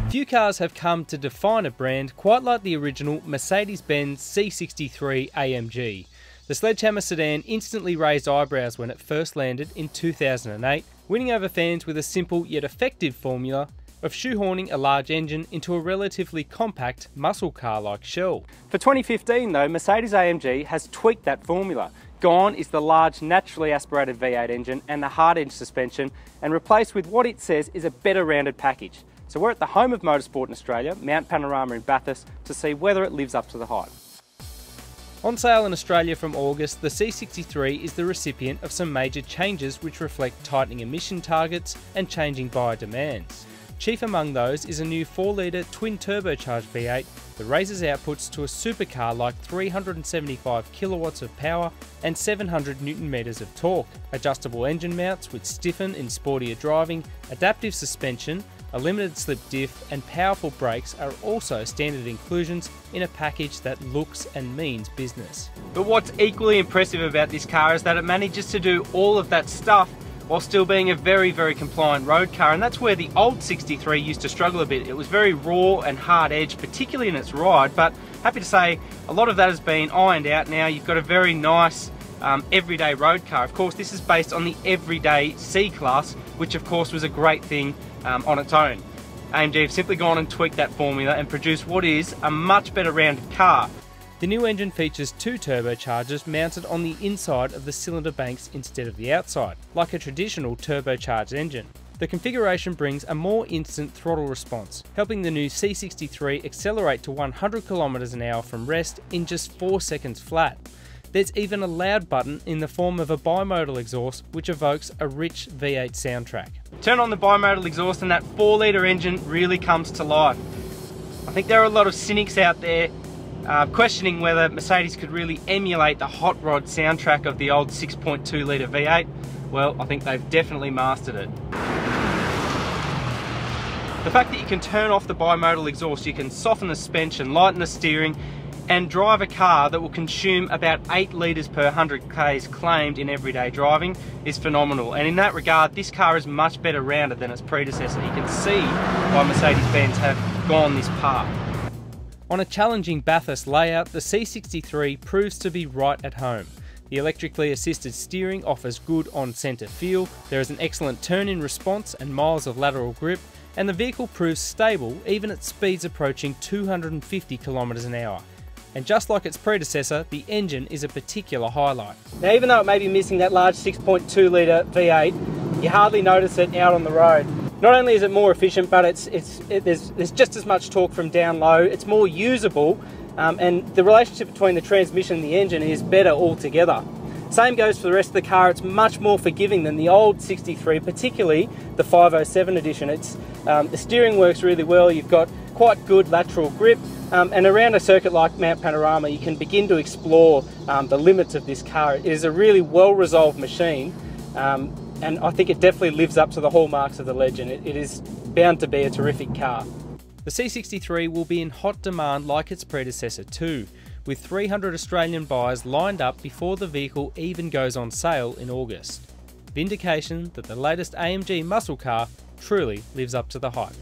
Few cars have come to define a brand quite like the original Mercedes-Benz C63 AMG. The sledgehammer sedan instantly raised eyebrows when it first landed in 2008, winning over fans with a simple yet effective formula of shoehorning a large engine into a relatively compact muscle car-like shell. For 2015 though, Mercedes-AMG has tweaked that formula. Gone is the large naturally aspirated V8 engine and the hard-edge suspension, and replaced with what it says is a better rounded package. So we're at the home of motorsport in Australia, Mount Panorama in Bathurst, to see whether it lives up to the hype. On sale in Australia from August, the C63 is the recipient of some major changes which reflect tightening emission targets and changing buyer demands. Chief among those is a new 4-litre twin-turbocharged V8 that raises outputs to a supercar like 375 kilowatts of power and 700 newton meters of torque, adjustable engine mounts which stiffen in sportier driving, adaptive suspension, a limited slip diff and powerful brakes are also standard inclusions in a package that looks and means business. But what's equally impressive about this car is that it manages to do all of that stuff while still being a very, very compliant road car, and that's where the old 63 used to struggle a bit. It was very raw and hard edged, particularly in its ride, but happy to say a lot of that has been ironed out now. You've got a very nice everyday road car. Of course, this is based on the everyday C-Class, which of course was a great thing on its own. AMG have simply gone and tweaked that formula and produced what is a much better rounded car. The new engine features 2 turbochargers mounted on the inside of the cylinder banks instead of the outside, like a traditional turbocharged engine. The configuration brings a more instant throttle response, helping the new C63 accelerate to 100 km an hour from rest in just 4 seconds flat. There's even a loud button in the form of a bimodal exhaust which evokes a rich V8 soundtrack. Turn on the bimodal exhaust and that 4-litre engine really comes to life. I think there are a lot of cynics out there questioning whether Mercedes could really emulate the hot rod soundtrack of the old 6.2-litre V8. Well, I think they've definitely mastered it. The fact that you can turn off the bimodal exhaust, you can soften the suspension, lighten the steering, and drive a car that will consume about 8 litres per 100 k's claimed in everyday driving is phenomenal. And in that regard, this car is much better rounded than its predecessor. You can see why Mercedes-Benz have gone this path. On a challenging Bathurst layout, the C63 proves to be right at home. The electrically assisted steering offers good on-centre feel, there is an excellent turn-in response and miles of lateral grip, and the vehicle proves stable even at speeds approaching 250 km an hour. And just like its predecessor, the engine is a particular highlight. Now, even though it may be missing that large 6.2-litre V8, you hardly notice it out on the road. Not only is it more efficient, but there's just as much torque from down low, it's more usable, and the relationship between the transmission and the engine is better altogether. Same goes for the rest of the car. It's much more forgiving than the old 63, particularly the 507 edition. The steering works really well, you've got quite good lateral grip, and around a circuit like Mount Panorama you can begin to explore the limits of this car. It is a really well-resolved machine, and I think it definitely lives up to the hallmarks of the legend. It is bound to be a terrific car. The C63 will be in hot demand like its predecessor too, with 300 Australian buyers lined up before the vehicle even goes on sale in August. Vindication that the latest AMG muscle car truly lives up to the hype.